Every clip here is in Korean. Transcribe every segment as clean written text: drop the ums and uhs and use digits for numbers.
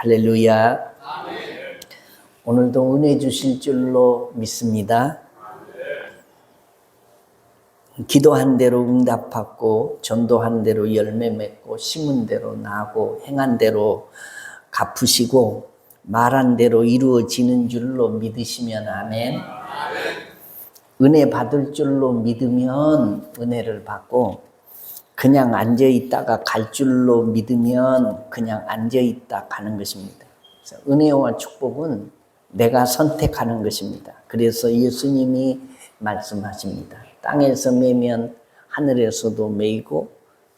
할렐루야. 오늘도 은혜 주실 줄로 믿습니다. 기도한 대로 응답받고, 전도한 대로 열매 맺고, 심은 대로 나고, 행한 대로 갚으시고, 말한 대로 이루어지는 줄로 믿으시면 아멘. 은혜 받을 줄로 믿으면 은혜를 받고, 그냥 앉아있다가 갈 줄로 믿으면 그냥 앉아있다 가는 것입니다. 그래서 은혜와 축복은 내가 선택하는 것입니다. 그래서 예수님이 말씀하십니다. 땅에서 매면 하늘에서도 매이고,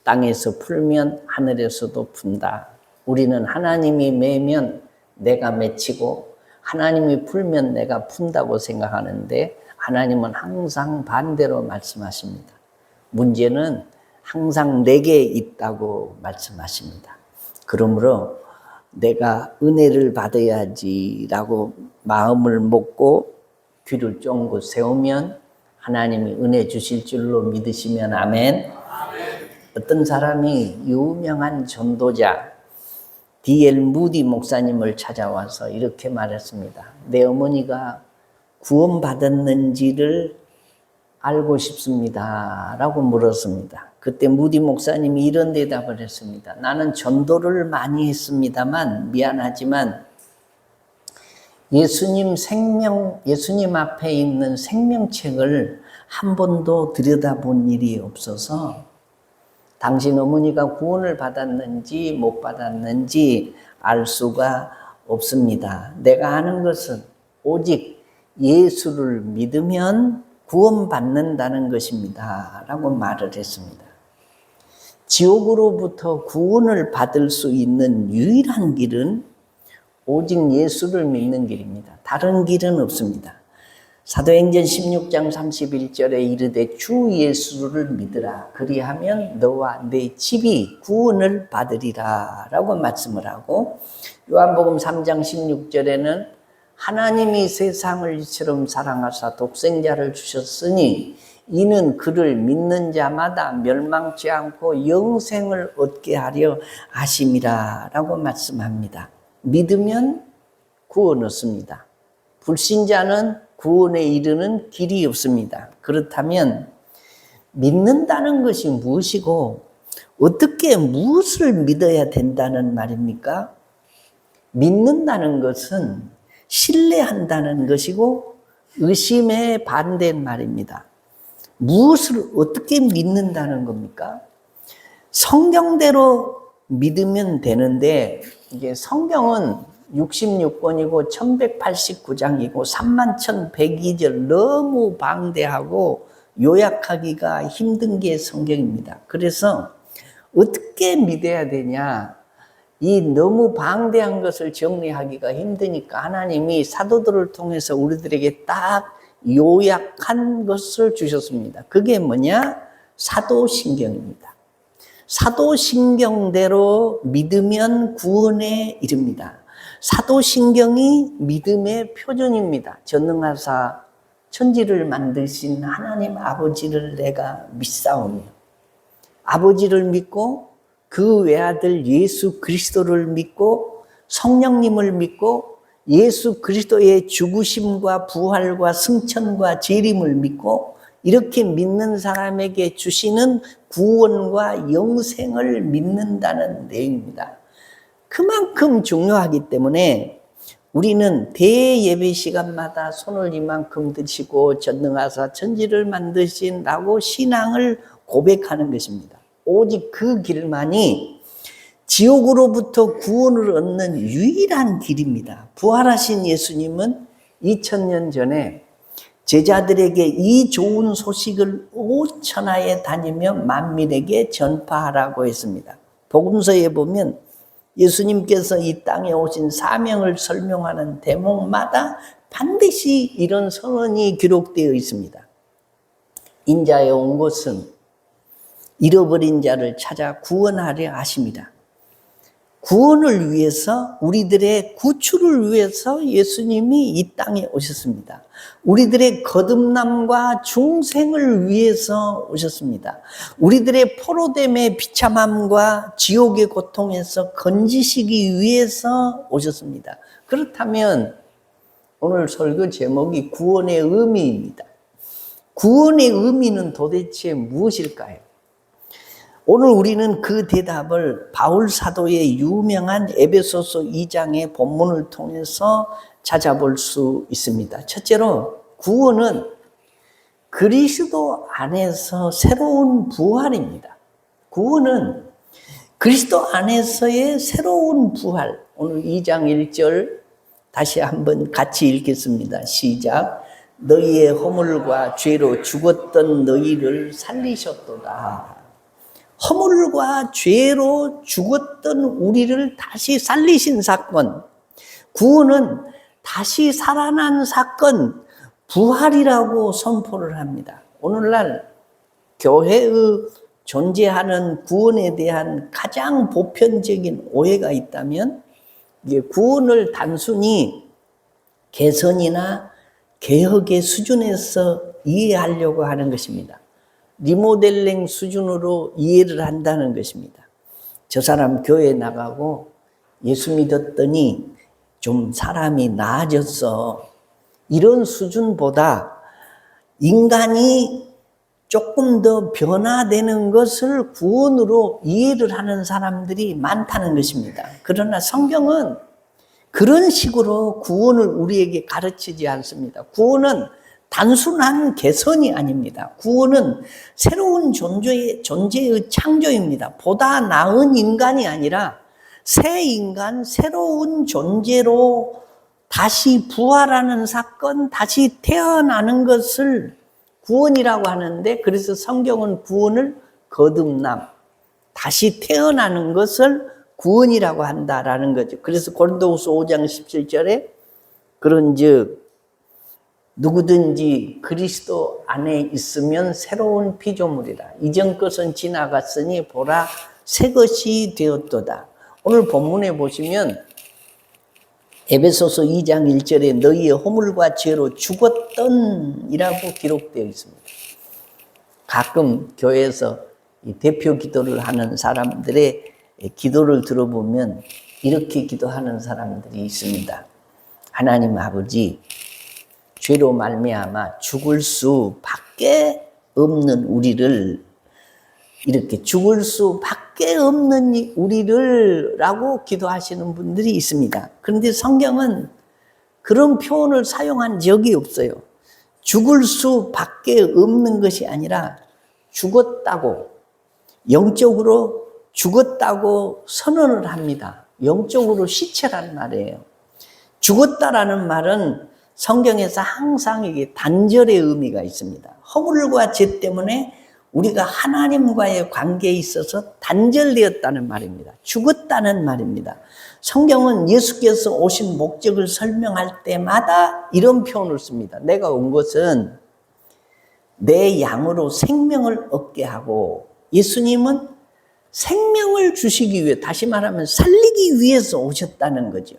땅에서 풀면 하늘에서도 푼다. 우리는 하나님이 매면 내가 맺히고, 하나님이 풀면 내가 푼다고 생각하는데, 하나님은 항상 반대로 말씀하십니다. 문제는 항상 내게 있다고 말씀하십니다. 그러므로 내가 은혜를 받아야지라고 마음을 먹고 귀를 쫑긋 세우면 하나님이 은혜 주실 줄로 믿으시면 아멘. 어떤 사람이 유명한 전도자 D.L. 무디 목사님을 찾아와서 이렇게 말했습니다. 내 어머니가 구원받았는지를 알고 싶습니다 라고 물었습니다. 그때 무디 목사님이 이런 대답을 했습니다. 나는 전도를 많이 했습니다만 미안하지만 예수님 앞에 있는 생명책을 한 번도 들여다본 일이 없어서 당신 어머니가 구원을 받았는지 못 받았는지 알 수가 없습니다. 내가 아는 것은 오직 예수를 믿으면 구원받는다는 것입니다 라고 말을 했습니다. 지옥으로부터 구원을 받을 수 있는 유일한 길은 오직 예수를 믿는 길입니다. 다른 길은 없습니다. 사도행전 16장 31절에 이르되 주 예수를 믿으라. 그리하면 너와 내 집이 구원을 받으리라 라고 말씀을 하고, 요한복음 3장 16절에는 하나님이 세상을 이처럼 사랑하사 독생자를 주셨으니 이는 그를 믿는 자마다 멸망치 않고 영생을 얻게 하려 하심이라 라고 말씀합니다. 믿으면 구원 얻습니다. 불신자는 구원에 이르는 길이 없습니다. 그렇다면 믿는다는 것이 무엇이고 어떻게 무엇을 믿어야 된다는 말입니까? 믿는다는 것은 신뢰한다는 것이고 의심에 반대인 말입니다. 무엇을 어떻게 믿는다는 겁니까? 성경대로 믿으면 되는데, 이게 성경은 66권이고 1189장이고 31,102절 너무 방대하고 요약하기가 힘든 게 성경입니다. 그래서 어떻게 믿어야 되냐? 이 너무 방대한 것을 정리하기가 힘드니까 하나님이 사도들을 통해서 우리들에게 딱 요약한 것을 주셨습니다. 그게 뭐냐? 사도신경입니다. 사도신경대로 믿으면 구원에 이릅니다. 사도신경이 믿음의 표준입니다. 전능하사 천지를 만드신 하나님 아버지를 내가 믿사오며, 아버지를 믿고 그 외아들 예수 그리스도를 믿고 성령님을 믿고 예수 그리스도의 죽으심과 부활과 승천과 재림을 믿고, 이렇게 믿는 사람에게 주시는 구원과 영생을 믿는다는 내용입니다. 그만큼 중요하기 때문에 우리는 대예배 시간마다 손을 이만큼 드시고 전능하사 천지를 만드신 라고 신앙을 고백하는 것입니다. 오직 그 길만이 지옥으로부터 구원을 얻는 유일한 길입니다. 부활하신 예수님은 2000년 전에 제자들에게 이 좋은 소식을 온 천하에 다니며 만민에게 전파하라고 했습니다. 복음서에 보면 예수님께서 이 땅에 오신 사명을 설명하는 대목마다 반드시 이런 선언이 기록되어 있습니다. 인자에 온 것은 잃어버린 자를 찾아 구원하려 하심이라. 구원을 위해서, 우리들의 구출을 위해서 예수님이 이 땅에 오셨습니다. 우리들의 거듭남과 중생을 위해서 오셨습니다. 우리들의 포로됨의 비참함과 지옥의 고통에서 건지시기 위해서 오셨습니다. 그렇다면 오늘 설교 제목이 구원의 의미입니다. 구원의 의미는 도대체 무엇일까요? 오늘 우리는 그 대답을 바울 사도의 유명한 에베소서 2장의 본문을 통해서 찾아볼 수 있습니다. 첫째로 구원은 그리스도 안에서 새로운 부활입니다. 구원은 그리스도 안에서의 새로운 부활. 오늘 2장 1절 다시 한번 같이 읽겠습니다. 시작. 너희의 허물과 죄로 죽었던 너희를 살리셨도다. 허물과 죄로 죽었던 우리를 다시 살리신 사건, 구원은 다시 살아난 사건, 부활이라고 선포를 합니다. 오늘날 교회의 존재하는 구원에 대한 가장 보편적인 오해가 있다면 이게 구원을 단순히 개선이나 개혁의 수준에서 이해하려고 하는 것입니다. 리모델링 수준으로 이해를 한다는 것입니다. 저 사람 교회 나가고 예수 믿었더니 좀 사람이 나아졌어. 이런 수준보다 인간이 조금 더 변화되는 것을 구원으로 이해를 하는 사람들이 많다는 것입니다. 그러나 성경은 그런 식으로 구원을 우리에게 가르치지 않습니다. 구원은 단순한 개선이 아닙니다. 구원은 새로운 존재의 창조입니다. 보다 나은 인간이 아니라 새 인간, 새로운 존재로 다시 부활하는 사건, 다시 태어나는 것을 구원이라고 하는데, 그래서 성경은 구원을 거듭남, 다시 태어나는 것을 구원이라고 한다라는 거죠. 그래서 고린도후서 5장 17절에 그런즉 누구든지 그리스도 안에 있으면 새로운 피조물이라. 이전 것은 지나갔으니 보라 새 것이 되었도다. 오늘 본문에 보시면 에베소서 2장 1절에 너희의 허물과 죄로 죽었던 이라고 기록되어 있습니다. 가끔 교회에서 이 대표 기도를 하는 사람들의 기도를 들어보면 이렇게 기도하는 사람들이 있습니다. 하나님 아버지, 죄로 말미암아 죽을 수밖에 없는 우리를, 이렇게 죽을 수밖에 없는 우리를 라고 기도하시는 분들이 있습니다. 그런데 성경은 그런 표현을 사용한 적이 없어요. 죽을 수밖에 없는 것이 아니라 죽었다고, 영적으로 죽었다고 선언을 합니다. 영적으로 시체란 말이에요. 죽었다라는 말은 성경에서 항상 이게 단절의 의미가 있습니다. 허물과 죄 때문에 우리가 하나님과의 관계에 있어서 단절되었다는 말입니다. 죽었다는 말입니다. 성경은 예수께서 오신 목적을 설명할 때마다 이런 표현을 씁니다. 내가 온 것은 내 양으로 생명을 얻게 하고, 예수님은 생명을 주시기 위해, 다시 말하면 살리기 위해서 오셨다는 거죠.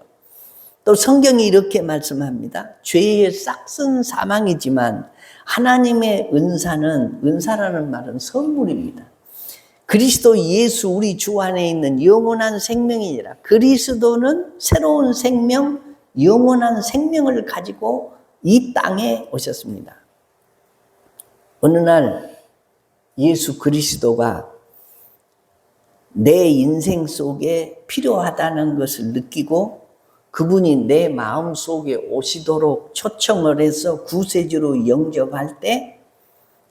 또 성경이 이렇게 말씀합니다. 죄의 싹은 사망이지만 하나님의 은사라는 말은 선물입니다. 그리스도 예수 우리 주 안에 있는 영원한 생명이니라. 그리스도는 새로운 생명, 영원한 생명을 가지고 이 땅에 오셨습니다. 어느 날 예수 그리스도가 내 인생 속에 필요하다는 것을 느끼고 그분이 내 마음 속에 오시도록 초청을 해서 구세주로 영접할 때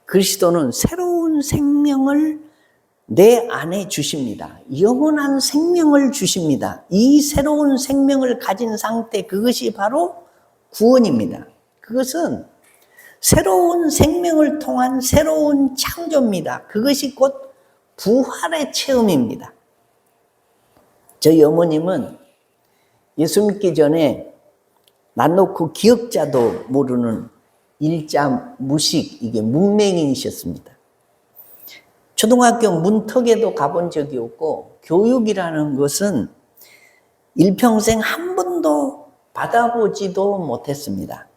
그리스도는 새로운 생명을 내 안에 주십니다. 영원한 생명을 주십니다. 이 새로운 생명을 가진 상태, 그것이 바로 구원입니다. 그것은 새로운 생명을 통한 새로운 창조입니다. 그것이 곧 부활의 체험입니다. 저희 어머님은 예수 믿기 전에 난 놓고 기억자도 모르는 일자 무식, 이게 문맹인이셨습니다. 초등학교 문턱에도 가본 적이 없고 교육이라는 것은 일평생 한 번도 받아보지도 못했습니다.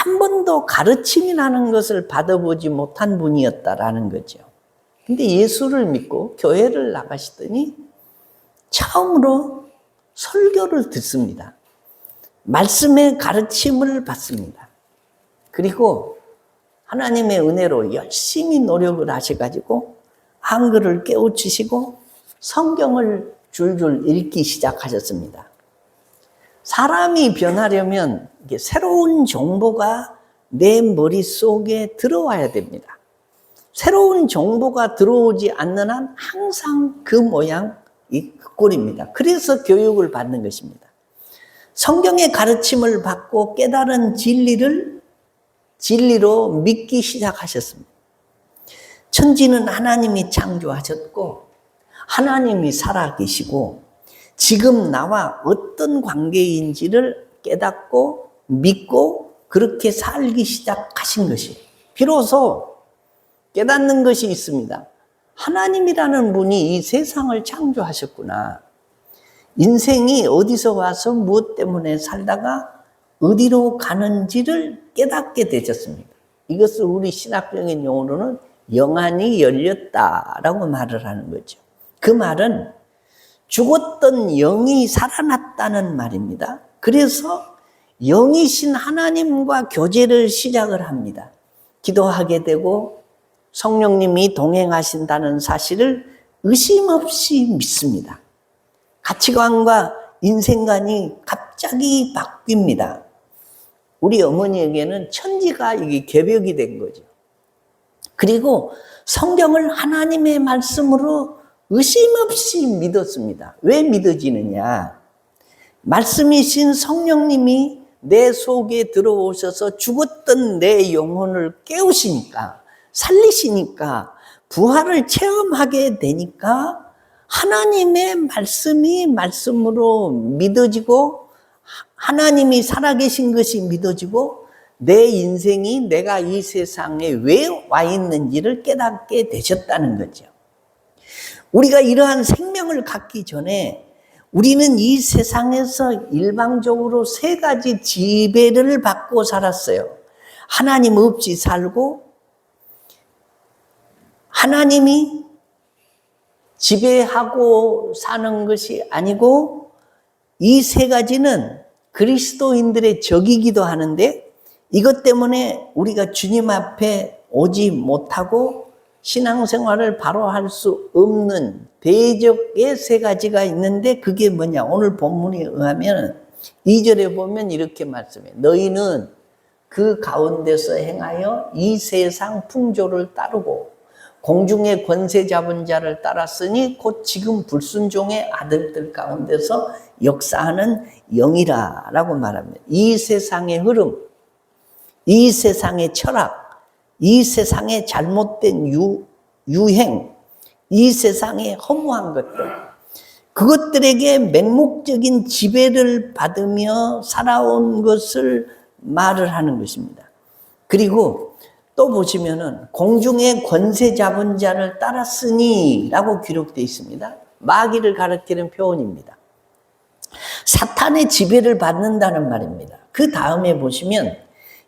한 번도 가르침이라는 것을 받아보지 못한 분이었다라는 거죠. 근데 예수를 믿고 교회를 나가시더니 처음으로 설교를 듣습니다. 말씀의 가르침을 받습니다. 그리고 하나님의 은혜로 열심히 노력을 하셔가지고 한글을 깨우치시고 성경을 줄줄 읽기 시작하셨습니다. 사람이 변하려면 이게 새로운 정보가 내 머릿속에 들어와야 됩니다. 새로운 정보가 들어오지 않는 한 항상 그 모양, 이 꼴입니다. 그래서 교육을 받는 것입니다. 성경의 가르침을 받고 깨달은 진리로 믿기 시작하셨습니다. 천지는 하나님이 창조하셨고 하나님이 살아계시고 지금 나와 어떤 관계인지를 깨닫고 믿고 그렇게 살기 시작하신 것이 비로소 깨닫는 것이 있습니다. 하나님이라는 분이 이 세상을 창조하셨구나. 인생이 어디서 와서 무엇 때문에 살다가 어디로 가는지를 깨닫게 되셨습니다. 이것을 우리 신학적인 용어로는 영안이 열렸다라고 말을 하는 거죠. 그 말은 죽었던 영이 살아났다는 말입니다. 그래서 영이신 하나님과 교제를 시작을 합니다. 기도하게 되고 성령님이 동행하신다는 사실을 의심 없이 믿습니다. 가치관과 인생관이 갑자기 바뀝니다. 우리 어머니에게는 천지가 이게 개벽이 된 거죠. 그리고 성경을 하나님의 말씀으로 의심 없이 믿었습니다. 왜 믿어지느냐? 말씀이신 성령님이 내 속에 들어오셔서 죽었던 내 영혼을 깨우시니까, 살리시니까, 부활을 체험하게 되니까 하나님의 말씀이 말씀으로 믿어지고 하나님이 살아계신 것이 믿어지고 내 인생이 내가 이 세상에 왜 와 있는지를 깨닫게 되셨다는 거죠. 우리가 이러한 생명을 갖기 전에 우리는 이 세상에서 일방적으로 세 가지 지배를 받고 살았어요. 하나님 없이 살고 하나님이 지배하고 사는 것이 아니고 이 세 가지는 그리스도인들의 적이기도 하는데 이것 때문에 우리가 주님 앞에 오지 못하고 신앙생활을 바로 할 수 없는 대적의 세 가지가 있는데 그게 뭐냐? 오늘 본문에 의하면 2절에 보면 이렇게 말씀해요. 너희는 그 가운데서 행하여 이 세상 풍조를 따르고 공중의 권세 잡은 자를 따랐으니 곧 지금 불순종의 아들들 가운데서 역사하는 영이라 라고 말합니다. 이 세상의 흐름, 이 세상의 철학, 이 세상의 잘못된 유행, 이 세상의 허무한 것들, 그것들에게 맹목적인 지배를 받으며 살아온 것을 말을 하는 것입니다. 그리고 또 보시면은 공중의 권세 잡은 자를 따랐으니 라고 기록되어 있습니다. 마귀를 가리키는 표현입니다. 사탄의 지배를 받는다는 말입니다. 그 다음에 보시면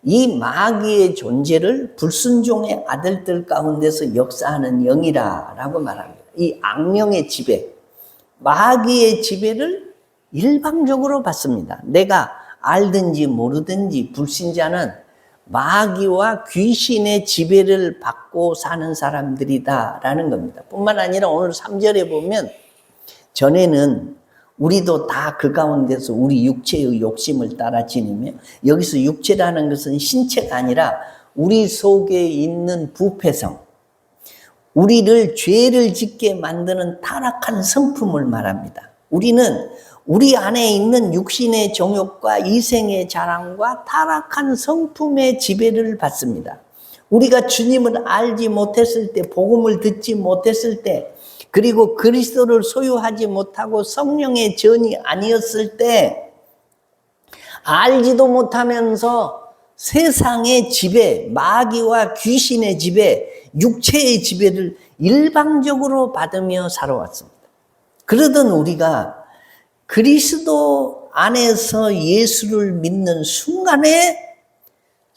이 마귀의 존재를 불순종의 아들들 가운데서 역사하는 영이라 라고 말합니다. 이 악령의 지배, 마귀의 지배를 일방적으로 받습니다. 내가 알든지 모르든지 불신자는 마귀와 귀신의 지배를 받고 사는 사람들이다라는 겁니다. 뿐만 아니라 오늘 3절에 보면 전에는 우리도 다 그 가운데서 우리 육체의 욕심을 따라 지니며 여기서 육체라는 것은 신체가 아니라 우리 속에 있는 부패성, 우리를 죄를 짓게 만드는 타락한 성품을 말합니다. 우리는 우리 안에 있는 육신의 정욕과 이생의 자랑과 타락한 성품의 지배를 받습니다. 우리가 주님을 알지 못했을 때, 복음을 듣지 못했을 때, 그리고 그리스도를 소유하지 못하고 성령의 전이 아니었을 때, 알지도 못하면서 세상의 지배, 마귀와 귀신의 지배, 육체의 지배를 일방적으로 받으며 살아왔습니다. 그러던 우리가 그리스도 안에서 예수를 믿는 순간에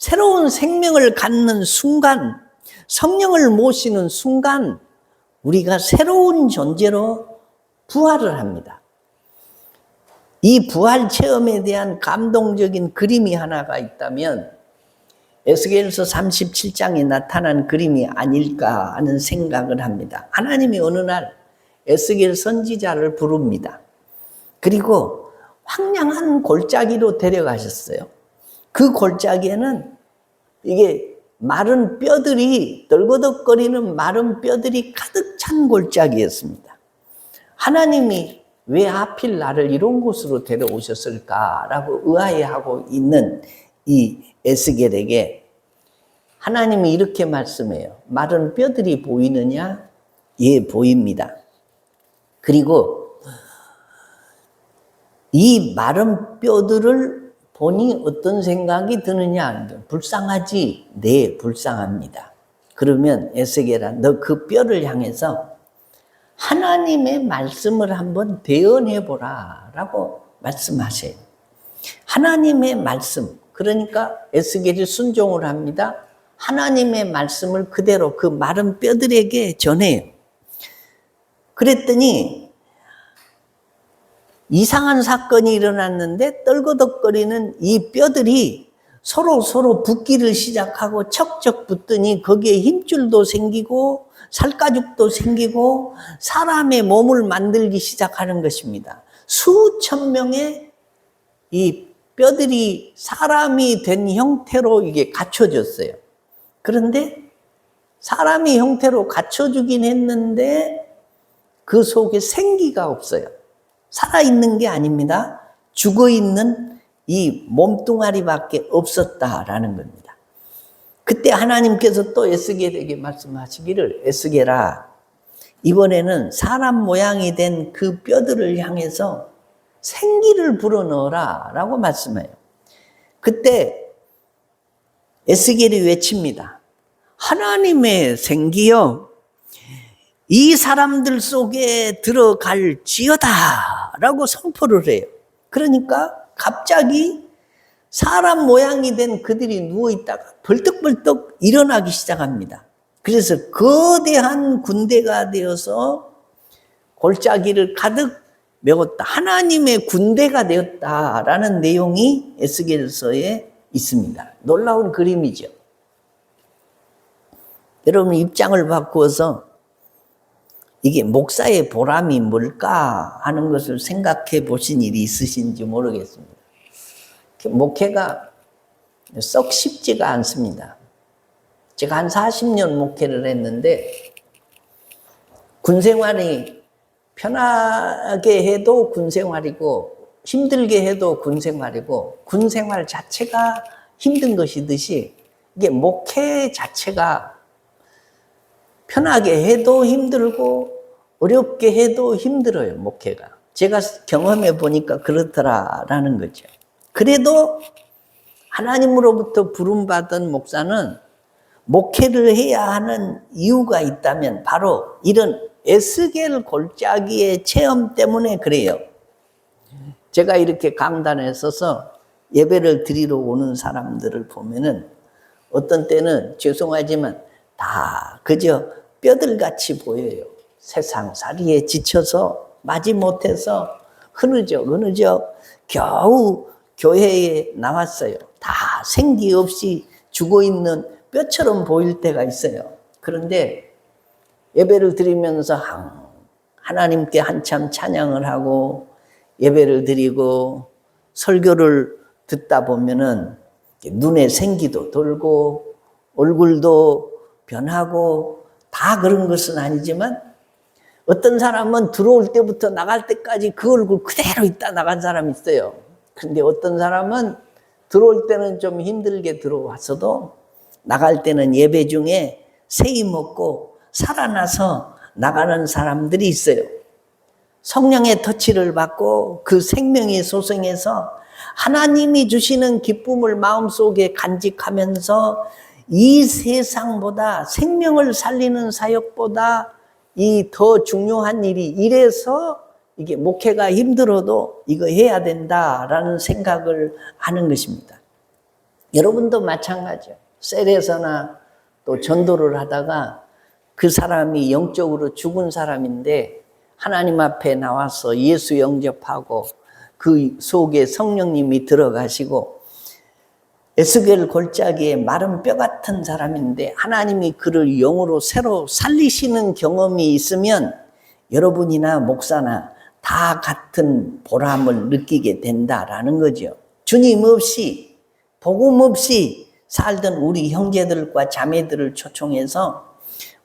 새로운 생명을 갖는 순간, 성령을 모시는 순간 우리가 새로운 존재로 부활을 합니다. 이 부활 체험에 대한 감동적인 그림이 하나가 있다면 에스겔서 37장에 나타난 그림이 아닐까 하는 생각을 합니다. 하나님이 어느 날 에스겔 선지자를 부릅니다. 그리고 황량한 골짜기로 데려가셨어요. 그 골짜기에는 이게 마른 뼈들이, 떨거덕거리는 마른 뼈들이 가득 찬 골짜기였습니다. 하나님이 왜 하필 나를 이런 곳으로 데려오셨을까라고 의아해하고 있는 이 에스겔에게 하나님이 이렇게 말씀해요. 마른 뼈들이 보이느냐? 예, 보입니다. 그리고 이 마른 뼈들을 보니 어떤 생각이 드느냐? 불쌍하지? 네, 불쌍합니다. 그러면 에스겔아, 너 그 뼈를 향해서 하나님의 말씀을 한번 대언해보라 라고 말씀하세요. 하나님의 말씀, 그러니까 에스겔이 순종을 합니다. 하나님의 말씀을 그대로 그 마른 뼈들에게 전해요. 그랬더니 이상한 사건이 일어났는데 떨거덕거리는 이 뼈들이 서로 붙기를 시작하고 척척 붙더니 거기에 힘줄도 생기고 살가죽도 생기고 사람의 몸을 만들기 시작하는 것입니다. 수천 명의 이 뼈들이 사람이 된 형태로 이게 갖춰졌어요. 그런데 사람이 형태로 갖춰주긴 했는데 그 속에 생기가 없어요. 살아있는 게 아닙니다. 죽어있는 이 몸뚱아리밖에 없었다라는 겁니다. 그때 하나님께서 또 에스겔에게 말씀하시기를, 에스겔아, 이번에는 사람 모양이 된 그 뼈들을 향해서 생기를 불어넣어라 라고 말씀해요. 그때 에스겔이 외칩니다. 하나님의 생기여 이 사람들 속에 들어갈지어다 라고 선포를 해요. 그러니까 갑자기 사람 모양이 된 그들이 누워있다가 벌떡벌떡 일어나기 시작합니다. 그래서 거대한 군대가 되어서 골짜기를 가득 메웠다. 하나님의 군대가 되었다라는 내용이 에스겔서에 있습니다. 놀라운 그림이죠. 여러분 입장을 바꾸어서 이게 목사의 보람이 뭘까 하는 것을 생각해 보신 일이 있으신지 모르겠습니다. 목회가 썩 쉽지가 않습니다. 제가 한 40년 목회를 했는데 군생활이 편하게 해도 군생활이고 힘들게 해도 군생활이고 군생활 자체가 힘든 것이듯이 이게 목회 자체가 편하게 해도 힘들고 어렵게 해도 힘들어요, 목회가. 제가 경험해 보니까 그렇더라라는 거죠. 그래도 하나님으로부터 부름받은 목사는 목회를 해야 하는 이유가 있다면 바로 이런 에스겔 골짜기의 체험 때문에 그래요. 제가 이렇게 강단에 서서 예배를 드리러 오는 사람들을 보면은 어떤 때는 죄송하지만 다 그저 뼈들같이 보여요. 세상살이에 지쳐서 마지못해서 흐느적 겨우 교회에 나왔어요. 다 생기 없이 죽어있는 뼈처럼 보일 때가 있어요. 그런데 예배를 드리면서 하나님께 한참 찬양을 하고 예배를 드리고 설교를 듣다 보면은 눈에 생기도 돌고 얼굴도 변하고 다 그런 것은 아니지만 어떤 사람은 들어올 때부터 나갈 때까지 그 얼굴 그대로 있다 나간 사람이 있어요. 그런데 어떤 사람은 들어올 때는 좀 힘들게 들어왔어도 나갈 때는 예배 중에 새힘 얻고 살아나서 나가는 사람들이 있어요. 성령의 터치를 받고 그 생명의 소생에서 하나님이 주시는 기쁨을 마음속에 간직하면서 이 세상보다 생명을 살리는 사역보다 이 더 중요한 일이 이래서 이게 목회가 힘들어도 이거 해야 된다라는 생각을 하는 것입니다. 여러분도 마찬가지예요. 셀에서나 또 전도를 하다가 그 사람이 영적으로 죽은 사람인데 하나님 앞에 나와서 예수 영접하고 그 속에 성령님이 들어가시고 에스겔 골짜기에 마른 뼈 같은 사람인데 하나님이 그를 영으로 새로 살리시는 경험이 있으면 여러분이나 목사나 다 같은 보람을 느끼게 된다라는 거죠. 주님 없이 복음 없이 살던 우리 형제들과 자매들을 초청해서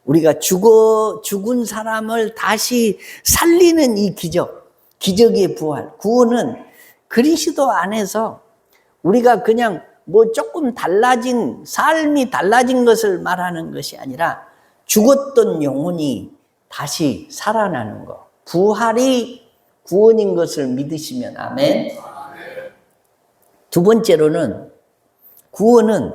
우리가 죽은 사람을 다시 살리는 이 기적, 기적의 부활, 구원은 그리스도 안에서 우리가 그냥 뭐 조금 달라진, 삶이 달라진 것을 말하는 것이 아니라 죽었던 영혼이 다시 살아나는 것. 부활이 구원인 것을 믿으시면 아멘. 두 번째로는 구원은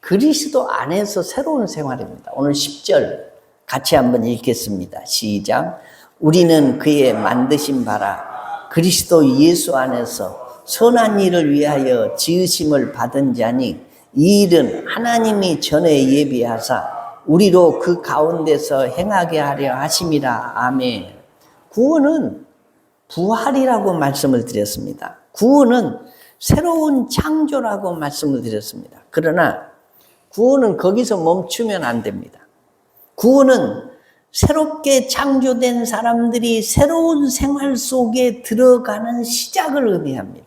그리스도 안에서 새로운 생활입니다. 오늘 10절 같이 한번 읽겠습니다. 시작. 우리는 그의 만드신 바라 그리스도 예수 안에서 선한 일을 위하여 지으심을 받은 자니 이 일은 하나님이 전에 예비하사 우리로 그 가운데서 행하게 하려 하심이라. 아멘. 구원은 부활이라고 말씀을 드렸습니다. 구원은 새로운 창조라고 말씀을 드렸습니다. 그러나 구원은 거기서 멈추면 안 됩니다. 구원은 새롭게 창조된 사람들이 새로운 생활 속에 들어가는 시작을 의미합니다.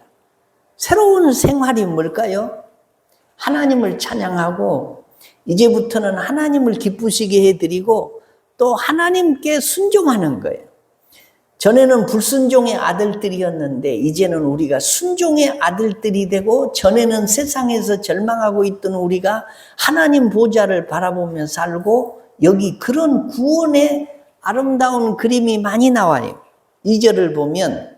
새로운 생활이 뭘까요? 하나님을 찬양하고 이제부터는 하나님을 기쁘시게 해드리고 또 하나님께 순종하는 거예요. 전에는 불순종의 아들들이었는데 이제는 우리가 순종의 아들들이 되고 전에는 세상에서 절망하고 있던 우리가 하나님 보좌를 바라보며 살고 여기 그런 구원의 아름다운 그림이 많이 나와요. 2절을 보면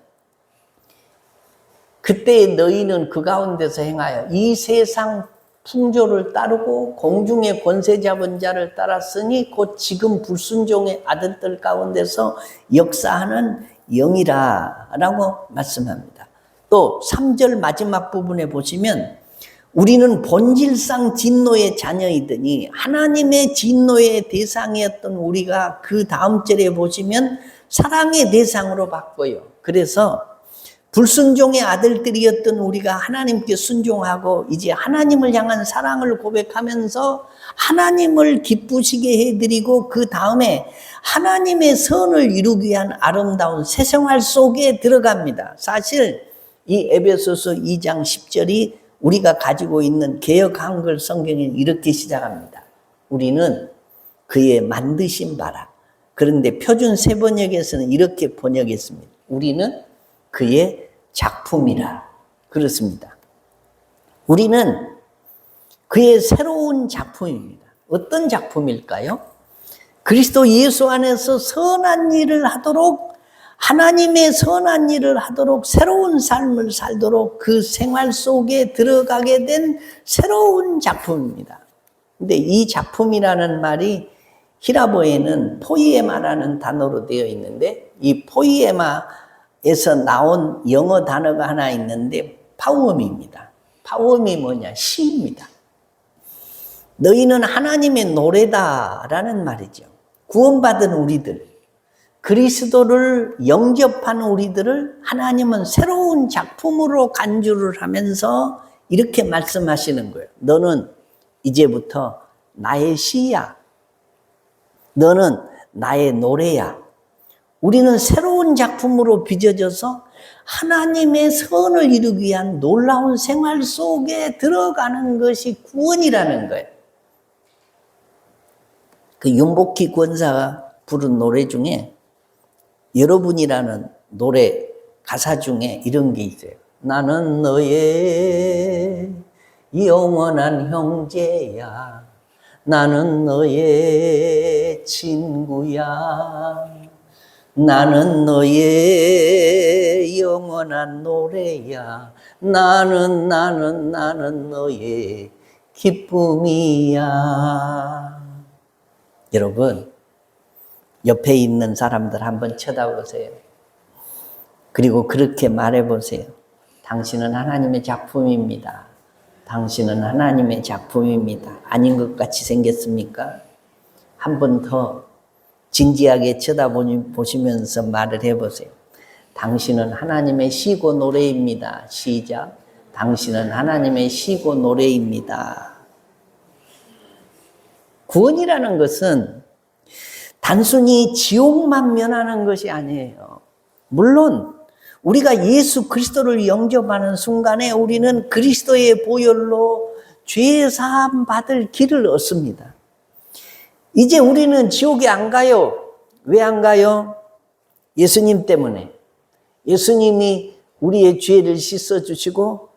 그때 너희는 그 가운데서 행하여 이 세상 풍조를 따르고 공중의 권세 잡은 자를 따랐으니 곧 지금 불순종의 아들들 가운데서 역사하는 영이라 라고 말씀합니다. 또 3절 마지막 부분에 보시면 우리는 본질상 진노의 자녀이더니 하나님의 진노의 대상이었던 우리가 그 다음 절에 보시면 사랑의 대상으로 바꿔요. 그래서 불순종의 아들들이었던 우리가 하나님께 순종하고 이제 하나님을 향한 사랑을 고백하면서 하나님을 기쁘시게 해드리고 그 다음에 하나님의 선을 이루기 위한 아름다운 새 생활 속에 들어갑니다. 사실 이 에베소서 2장 10절이 우리가 가지고 있는 개역 한글 성경은 이렇게 시작합니다. 우리는 그의 만드신 바라. 그런데 표준 세번역에서는 이렇게 번역했습니다. 우리는 그의 작품이라. 그렇습니다. 우리는 그의 새로운 작품입니다. 어떤 작품일까요? 그리스도 예수 안에서 선한 일을 하도록 하나님의 선한 일을 하도록 새로운 삶을 살도록 그 생활 속에 들어가게 된 새로운 작품입니다. 근데 이 작품이라는 말이 히라보에는 포이에마라는 단어로 되어 있는데 이 포이에마에서 나온 영어 단어가 하나 있는데 파우엄입니다. 파우엄이 뭐냐? 시입니다. 너희는 하나님의 노래다라는 말이죠. 구원받은 우리들, 그리스도를 영접한 우리들을 하나님은 새로운 작품으로 간주를 하면서 이렇게 말씀하시는 거예요. 너는 이제부터 나의 시야. 너는 나의 노래야. 우리는 새로운 작품으로 빚어져서 하나님의 선을 이루기 위한 놀라운 생활 속에 들어가는 것이 구원이라는 거예요. 그 윤복희 권사가 부른 노래 중에 여러분이라는 노래 가사 중에 이런 게 있어요. 나는 너의 영원한 형제야. 나는 너의 친구야. 나는 너의 영원한 노래야. 나는 너의 기쁨이야. 여러분, 옆에 있는 사람들 한번 쳐다보세요. 그리고 그렇게 말해보세요. 당신은 하나님의 작품입니다. 당신은 하나님의 작품입니다. 아닌 것 같이 생겼습니까? 한 번 더 진지하게 쳐다보시면서 말을 해보세요. 당신은 하나님의 시고 노래입니다. 시작. 당신은 하나님의 시고 노래입니다. 구원이라는 것은 단순히 지옥만 면하는 것이 아니에요. 물론 우리가 예수 그리스도를 영접하는 순간에 우리는 그리스도의 보혈로 죄 사함 받을 길을 얻습니다. 이제 우리는 지옥에 안 가요. 왜 안 가요? 예수님 때문에. 예수님이 우리의 죄를 씻어주시고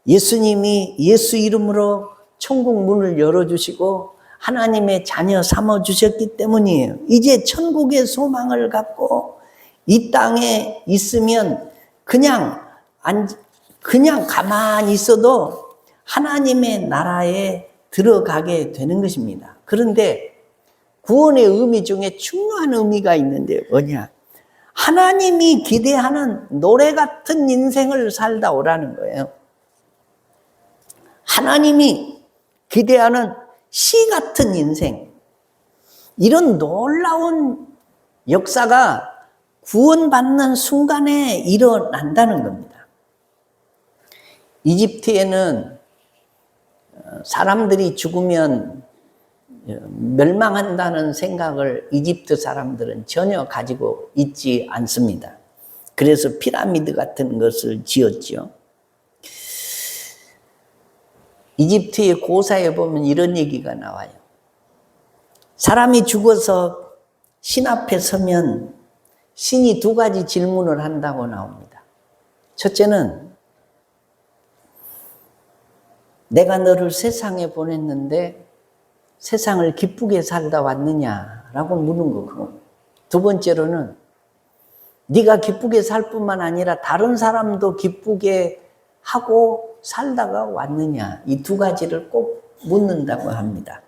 예수님이 예수 이름으로 천국 문을 열어주시고 하나님의 자녀 삼아주셨기 때문이에요. 이제 천국의 소망을 갖고 이 땅에 있으면 그냥 가만히 있어도 하나님의 나라에 들어가게 되는 것입니다. 그런데 구원의 의미 중에 중요한 의미가 있는데 뭐냐? 하나님이 기대하는 노래 같은 인생을 살다 오라는 거예요. 하나님이 기대하는 시 같은 인생. 이런 놀라운 역사가 구원받는 순간에 일어난다는 겁니다. 이집트에는 사람들이 죽으면 멸망한다는 생각을 이집트 사람들은 전혀 가지고 있지 않습니다. 그래서 피라미드 같은 것을 지었죠. 이집트의 고사에 보면 이런 얘기가 나와요. 사람이 죽어서 신 앞에 서면 신이 두 가지 질문을 한다고 나옵니다. 첫째는 내가 너를 세상에 보냈는데 세상을 기쁘게 살다 왔느냐라고 묻는 거고, 두 번째로는 네가 기쁘게 살 뿐만 아니라 다른 사람도 기쁘게 하고 살다가 왔느냐, 이 두 가지를 꼭 묻는다고 합니다.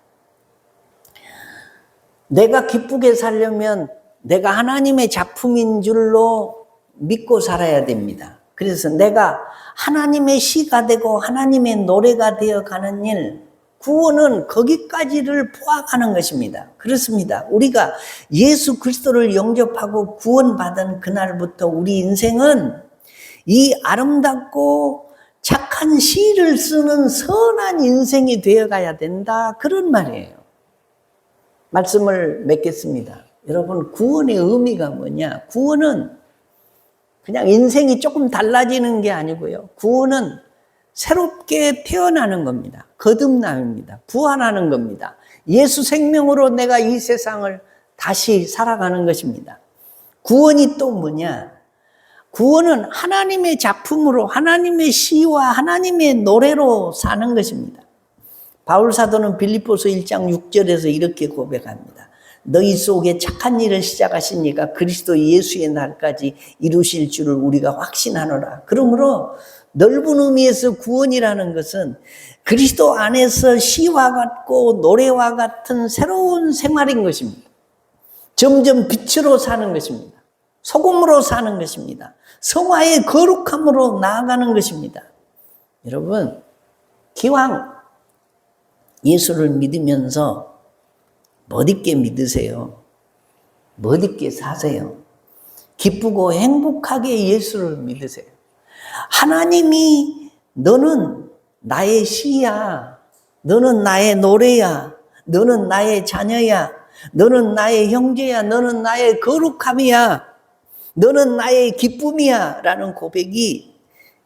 내가 기쁘게 살려면 내가 하나님의 작품인 줄로 믿고 살아야 됩니다. 그래서 내가 하나님의 시가 되고 하나님의 노래가 되어가는 일, 구원은 거기까지를 포함하는 것입니다. 그렇습니다. 우리가 예수 그리스도를 영접하고 구원받은 그날부터 우리 인생은 이 아름답고 착한 시를 쓰는 선한 인생이 되어가야 된다, 그런 말이에요. 말씀을 맺겠습니다. 여러분, 구원의 의미가 뭐냐? 구원은 그냥 인생이 조금 달라지는 게 아니고요. 구원은 새롭게 태어나는 겁니다. 거듭남입니다. 부활하는 겁니다. 예수 생명으로 내가 이 세상을 다시 살아가는 것입니다. 구원이 또 뭐냐? 구원은 하나님의 작품으로, 하나님의 시와 하나님의 노래로 사는 것입니다. 바울 사도는 빌립보서 1장 6절에서 이렇게 고백합니다. 너희 속에 착한 일을 시작하신 이가 그리스도 예수의 날까지 이루실 줄을 우리가 확신하노라. 그러므로 넓은 의미에서 구원이라는 것은 그리스도 안에서 시와 같고 노래와 같은 새로운 생활인 것입니다. 점점 빛으로 사는 것입니다. 소금으로 사는 것입니다. 성화의 거룩함으로 나아가는 것입니다. 여러분, 기왕 예수를 믿으면서 멋있게 믿으세요. 멋있게 사세요. 기쁘고 행복하게 예수를 믿으세요. 하나님이 너는 나의 시야, 너는 나의 노래야, 너는 나의 자녀야, 너는 나의 형제야, 너는 나의 거룩함이야, 너는 나의 기쁨이야 라는 고백이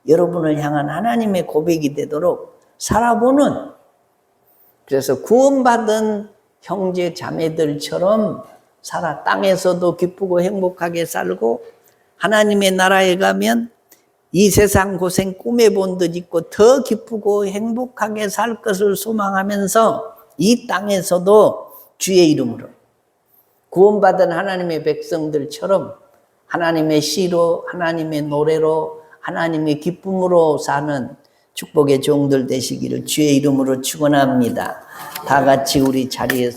여러분을 향한 하나님의 고백이 되도록 살아보는, 그래서 구원받은 형제 자매들처럼 살아 땅에서도 기쁘고 행복하게 살고 하나님의 나라에 가면 이 세상 고생 꿈에 본 듯 있고 더 기쁘고 행복하게 살 것을 소망하면서 이 땅에서도 주의 이름으로 구원받은 하나님의 백성들처럼 하나님의 시로, 하나님의 노래로, 하나님의 기쁨으로 사는 축복의 종들 되시기를 주의 이름으로 축원합니다. 다 같이 우리 자리에서